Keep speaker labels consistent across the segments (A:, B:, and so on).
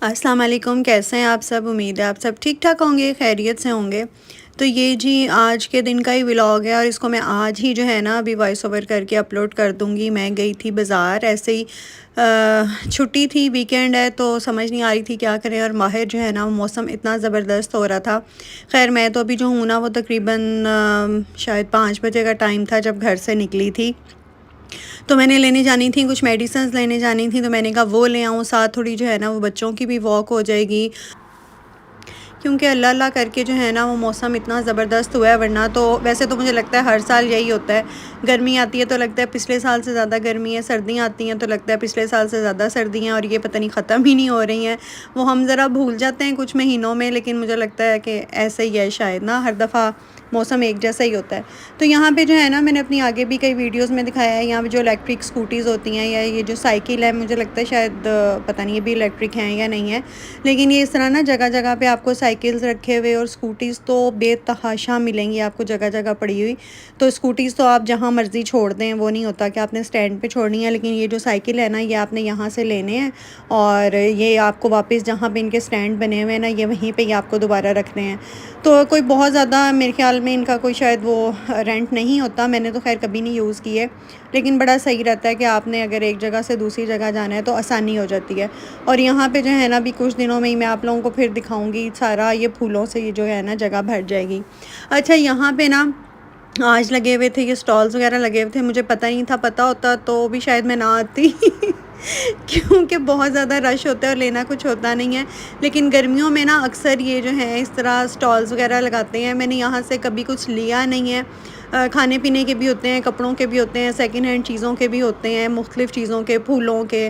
A: अस्सलाम वालेकुम, कैसे हैं आप सब। उम्मीद है आप सब ठीक ठाक होंगे, खैरियत से होंगे। तो ये जी आज के दिन का ही व्लॉग है और इसको मैं आज ही जो है ना अभी वॉइस ओवर करके अपलोड कर दूँगी। मैं गई थी बाज़ार ऐसे ही, छुट्टी थी, वीकेंड है तो समझ नहीं आ रही थी क्या करें। और बाहर जो है ना मौसम इतना ज़बरदस्त हो रहा था। खैर मैं तो अभी जो हूँ ना वो तकरीबन शायद 5 बजे का टाइम था जब घर से निकली थी। तो मैंने लेने जानी थी, कुछ मेडिसिन्स लेने जानी थी, तो मैंने कहा वो ले आऊँ, साथ थोड़ी जो है ना वो बच्चों की भी वॉक हो जाएगी। क्योंकि अल्लाह अल्लाह करके जो है ना वो मौसम इतना ज़बरदस्त हुआ है, वरना तो वैसे तो मुझे लगता है हर साल यही होता है। गर्मी आती है तो लगता है पिछले साल से ज़्यादा गर्मी है, सर्दियाँ आती हैं तो लगता है पिछले साल से ज़्यादा सर्दी हैं, और ये पता नहीं ख़त्म ही नहीं हो रही हैं। वो हम ज़रा भूल जाते हैं कुछ महीनों में, लेकिन मुझे लगता है कि ऐसे ही है शायद ना, हर दफ़ा मौसम एक जैसा ही होता है। तो यहाँ पे जो है ना मैंने अपनी आगे भी कई वीडियोस में दिखाया है, यहाँ पे जो इलेक्ट्रिक स्कूटीज़ होती हैं या ये जो साइकिल है, मुझे लगता है शायद पता नहीं ये भी इलेक्ट्रिक हैं या नहीं है, लेकिन ये इस तरह ना जगह जगह पे आपको साइकिल्स रखे हुए और स्कूटीज़ तो बेतहाशा मिलेंगी आपको जगह जगह पड़ी हुई। तो स्कूटीज़ तो आप जहाँ मर्ज़ी छोड़ दें, वो नहीं होता कि आपने स्टैंड पे छोड़नी है, लेकिन ये जो साइकिल है ना ये आपने यहाँ से लेने हैं और ये आपको वापस जहाँ पे इनके स्टैंड बने हुए हैं ना, ये वहीं पे ही आपको दोबारा रखने हैं। तो कोई बहुत ज़्यादा मेरे ख्याल में इनका कोई शायद वो रेंट नहीं होता, मैंने तो खैर कभी नहीं यूज़ किए, लेकिन बड़ा सही रहता है कि आपने अगर एक जगह से दूसरी जगह जाना है तो आसानी हो जाती है। और यहाँ पे जो है ना अभी कुछ दिनों में ही मैं आप लोगों को फिर दिखाऊंगी, सारा ये फूलों से ये जो है ना जगह भर जाएगी। अच्छा, यहाँ पे ना आज लगे हुए थे ये स्टॉल्स वगैरह लगे हुए थे, मुझे पता नहीं था, पता होता तो भी शायद मैं ना आती क्योंकि बहुत ज़्यादा रश होता है और लेना कुछ होता नहीं है। लेकिन गर्मियों में ना अक्सर ये जो है इस तरह स्टॉल्स वगैरह लगाते हैं। मैंने यहाँ से कभी कुछ लिया नहीं है। खाने पीने के भी होते हैं, कपड़ों के भी होते हैं, सेकंड हैंड चीज़ों के भी होते हैं, मुख्तलिफ़ चीज़ों के, फूलों के,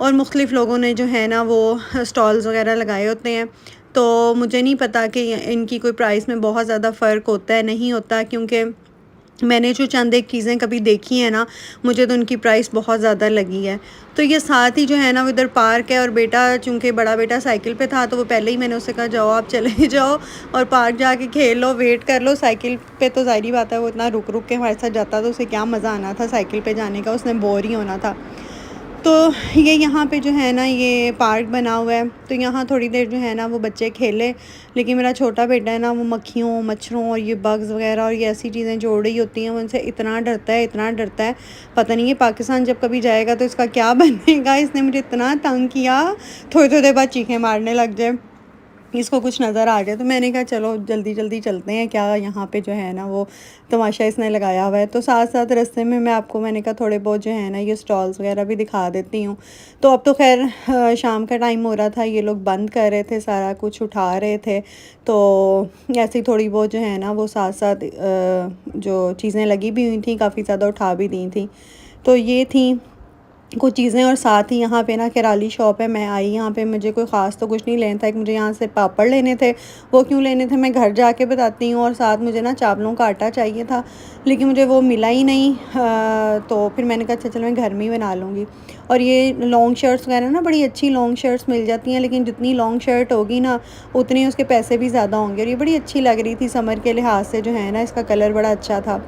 A: और मुख्तलिफ़ लोगों ने जो है ना वो स्टॉल्स वगैरह लगाए होते हैं। तो मुझे नहीं पता कि इनकी कोई प्राइस में बहुत ज़्यादा फ़र्क होता है, नहीं होता, क्योंकि मैंने जो चंद एक चीज़ें कभी देखी हैं ना, मुझे तो उनकी प्राइस बहुत ज़्यादा लगी है। तो ये साथ ही जो है ना वो इधर पार्क है, और बेटा, चूँकि बड़ा बेटा साइकिल पे था तो वो पहले ही मैंने उससे कहा जाओ आप चले जाओ और पार्क जाके खेल लो, वेट कर लो। साइकिल पे तो ज़ाहिर-सी बात है वो इतना रुक रुक के हमारे साथ जाता तो उसे क्या मज़ा आना था साइकिल पे जाने का, उसने बोर ही होना था। तो ये यहाँ पे जो है ना ये पार्क बना हुआ है, तो यहाँ थोड़ी देर जो है ना वो बच्चे खेले। लेकिन मेरा छोटा बेटा है ना वो मक्खियों, मच्छरों और ये बग्स वगैरह और ये ऐसी चीज़ें जो उड़ रही होती हैं उनसे इतना डरता है, इतना डरता है। पता नहीं ये पाकिस्तान जब कभी जाएगा तो इसका क्या बनेगा। इसने मुझे इतना तंग किया, थोड़ी थोड़ी देर बाद चीखें मारने लग जाए, इसको कुछ नज़र आ जाए। तो मैंने कहा चलो जल्दी जल्दी चलते हैं, क्या यहाँ पे जो है ना वो तमाशा इसने लगाया हुआ है। तो साथ साथ रास्ते में मैं आपको, मैंने कहा थोड़े बहुत जो है ना ये स्टॉल्स वगैरह भी दिखा देती हूँ। तो अब तो खैर शाम का टाइम हो रहा था, ये लोग बंद कर रहे थे, सारा कुछ उठा रहे थे। तो ऐसी थोड़ी बहुत जो है ना वो साथ साथ जो चीज़ें लगी भी हुई थी काफ़ी ज़्यादा उठा भी दी थी। तो ये थी कुछ चीज़ें, और साथ ही यहाँ पे ना किराली शॉप है। मैं आई यहाँ पे, मुझे कोई ख़ास तो कुछ नहीं लेना था। एक मुझे यहाँ से पापड़ लेने थे, वो क्यों लेने थे मैं घर जाके बताती हूँ। और साथ मुझे ना चावलों का आटा चाहिए था, लेकिन मुझे वो मिला ही नहीं। तो फिर मैंने कहा अच्छा चलो मैं घर में ही बना लूँगी। और ये लॉन्ग शर्ट्स वगैरह ना बड़ी अच्छी लॉन्ग शर्ट्स मिल जाती हैं, लेकिन जितनी लॉन्ग शर्ट होगी ना उतनी उसके पैसे भी ज़्यादा होंगे। और ये बड़ी अच्छी लग रही थी समर के लिहाज से, जो है ना इसका कलर बड़ा अच्छा था।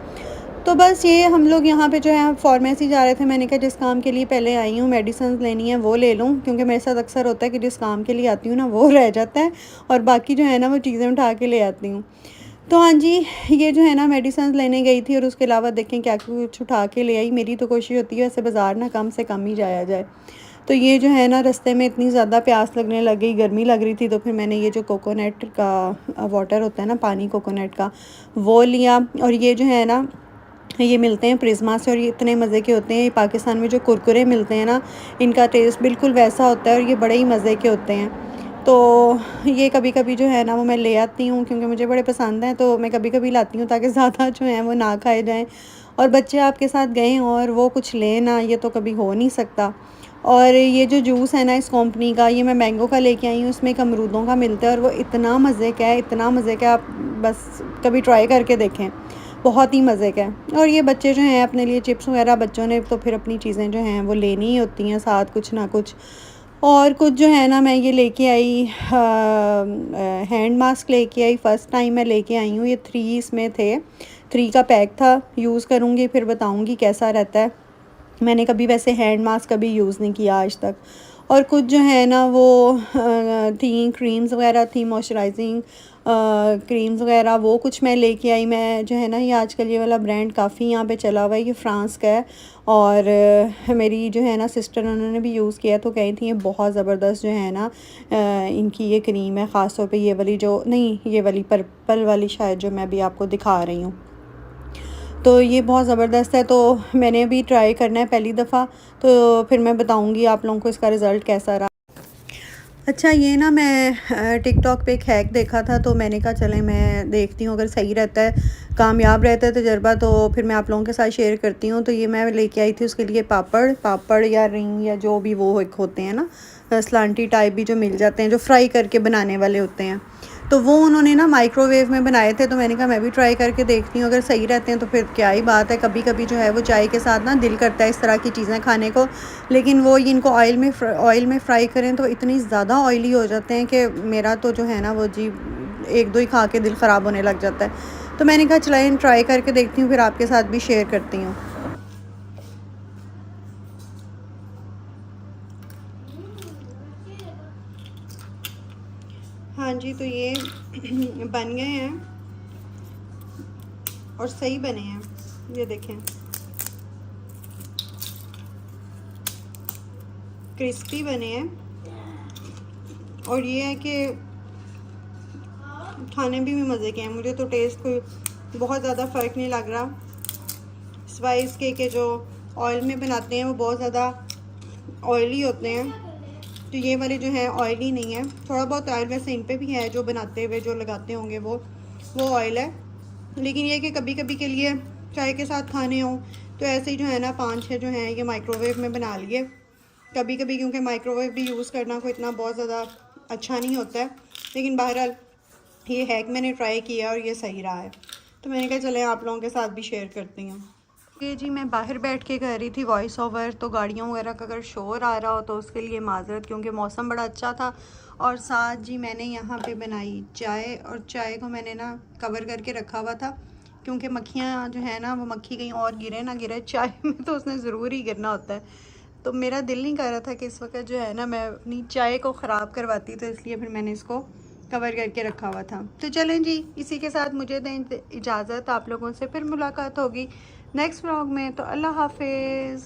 A: तो बस ये हम लोग यहाँ पे जो है फार्मेसी जा रहे थे। मैंने कहा जिस काम के लिए पहले आई हूँ मेडिसिन लेनी है वो ले लूँ, क्योंकि मेरे साथ अक्सर होता है कि जिस काम के लिए आती हूँ ना वो रह जाता है और बाकी जो है ना वो चीज़ें उठा के ले आती हूँ। तो हाँ जी, ये जो है ना मेडिसिन लेने गई थी और उसके अलावा देखें क्या कुछ उठा के ले आई। मेरी तो कोशिश होती है वैसे बाज़ार ना कम से कम ही जाया जाए। तो ये जो है ना रास्ते में इतनी ज़्यादा प्यास लगने लग गई, गर्मी लग रही थी, तो फिर मैंने ये जो कोकोनट का वाटर होता है ना, पानी कोकोनट का, वो लिया। और ये जो है ना ये मिलते हैं प्रिज़्मा से और ये इतने मज़े के होते हैं। ये पाकिस्तान में जो कुरकुरे मिलते हैं ना, इनका टेस्ट बिल्कुल वैसा होता है और ये बड़े ही मज़े के होते हैं। तो ये कभी कभी जो है ना वो मैं ले आती हूँ, क्योंकि मुझे बड़े पसंद हैं, तो मैं कभी कभी लाती हूँ ताकि ज़्यादा जो है वो ना खाए जाएँ। और बच्चे आपके साथ गए हों और वो कुछ लें ना, ये तो कभी हो नहीं सकता। और ये जो जूस है ना इस कंपनी का, ये मैं मैंगो का लेके आई हूँ, इसमें एक अमरूदों का मिलता है और वो इतना मज़े का है, इतना मज़े का, आप बस कभी ट्राई करके देखें, बहुत ही मज़े का है। और ये बच्चे जो हैं अपने लिए चिप्स वगैरह, बच्चों ने तो फिर अपनी चीज़ें जो हैं वो लेनी ही होती हैं साथ कुछ ना कुछ। और कुछ जो है ना मैं ये लेके आई, हैंड मास्क लेके आई, फ़र्स्ट टाइम मैं लेके आई हूँ। ये 3 इसमें थे, 3 का पैक था। यूज़ करूँगी फिर बताऊँगी कैसा रहता है। मैंने कभी वैसे हैंड मास्क कभी यूज़ नहीं किया आज तक। और कुछ जो है ना वो थी क्रीम्स वगैरह थी, मॉइस्चराइजिंग क्रीम्स वगैरह, वो कुछ मैं लेके आई। मैं जो है ना ये आजकल ये वाला ब्रांड काफ़ी यहाँ पे चला हुआ है, ये फ्रांस का है। और मेरी जो है ना सिस्टर, उन्होंने भी यूज़ किया तो कही थी ये बहुत ज़बरदस्त जो है ना इनकी ये क्रीम है, ख़ास तौर पे ये वाली जो नहीं, ये वाली पर्पल वाली शायद जो मैं अभी आपको दिखा रही हूँ, तो ये बहुत ज़बरदस्त है। तो मैंने भी ट्राई करना है पहली दफ़ा, तो फिर मैं बताऊँगी आप लोगों को इसका रिज़ल्ट कैसा रहा। अच्छा, ये ना मैं टिकटॉक पे एक हैक देखा था, तो मैंने कहा चलें मैं देखती हूँ, अगर सही रहता है, कामयाब रहता है तजर्बा, तो फिर मैं आप लोगों के साथ शेयर करती हूँ। तो ये मैं लेके आई थी, उसके लिए पापड़ या रिंग या जो भी वो एक होते हैं ना स्लांटी टाइप भी जो मिल जाते हैं, जो फ्राई करके बनाने वाले होते हैं, तो वो उन्होंने ना माइक्रोवेव में बनाए थे। तो मैंने कहा मैं भी ट्राई करके देखती हूँ, अगर सही रहते हैं तो फिर क्या ही बात है। कभी कभी जो है वो चाय के साथ ना दिल करता है इस तरह की चीज़ें खाने को, लेकिन वो इनको ऑयल में फ्राई करें तो इतनी ज़्यादा ऑयली हो जाते हैं कि मेरा तो जो है ना वो जी एक दो ही खा के दिल ख़राब होने लग जाता है। तो मैंने कहा चलाएं ट्राई करके देखती हूँ, फिर आपके साथ भी शेयर करती हूँ। हाँ जी, तो ये बन गए हैं और सही बने हैं, ये देखें क्रिस्पी बने हैं। और ये है कि खाने भी मज़े के हैं, मुझे तो टेस्ट कोई बहुत ज़्यादा फ़र्क नहीं लग रहा, सिवाय इसके कि जो ऑयल में बनाते हैं वो बहुत ज़्यादा ऑयली होते हैं। तो ये वाले जो है ऑयली नहीं है, थोड़ा बहुत ऑयल वैसे इन पे भी है, जो बनाते हुए जो लगाते होंगे वो ऑयल है। लेकिन ये कि कभी कभी के लिए चाय के साथ खाने हों तो ऐसे ही जो है ना 5-6 जो हैं ये माइक्रोवेव में बना लिए कभी कभी, क्योंकि माइक्रोवेव भी यूज़ करना कोई इतना बहुत ज़्यादा अच्छा नहीं होता है। लेकिन बहरहाल ये हैक मैंने ट्राई किया और ये सही रहा है, तो मैंने कहा चले आप लोगों के साथ भी शेयर करती हूँ। ये जी मैं बाहर बैठ के कर रही थी वॉइस ओवर, तो गाड़ियों वगैरह का अगर शोर आ रहा हो तो उसके लिए माजरत, क्योंकि मौसम बड़ा अच्छा था। और साथ जी मैंने यहाँ पे बनाई चाय, और चाय को मैंने ना कवर करके रखा हुआ था, क्योंकि मक्खियाँ जो है ना वो मक्खी कहीं और गिरे ना गिरे चाय में, तो उसने ज़रूर ही गिरना होता है। तो मेरा दिल नहीं कर रहा था कि इस वक्त जो है ना मैं अपनी चाय को ख़राब करवाती, तो इसलिए फिर मैंने इसको कवर करके रखा हुआ था। तो चलें जी, इसी के साथ मुझे दें इजाज़त, आप लोगों से फिर मुलाकात होगी नेक्स्ट व्लॉग में। तो अल्लाह हाफिज़।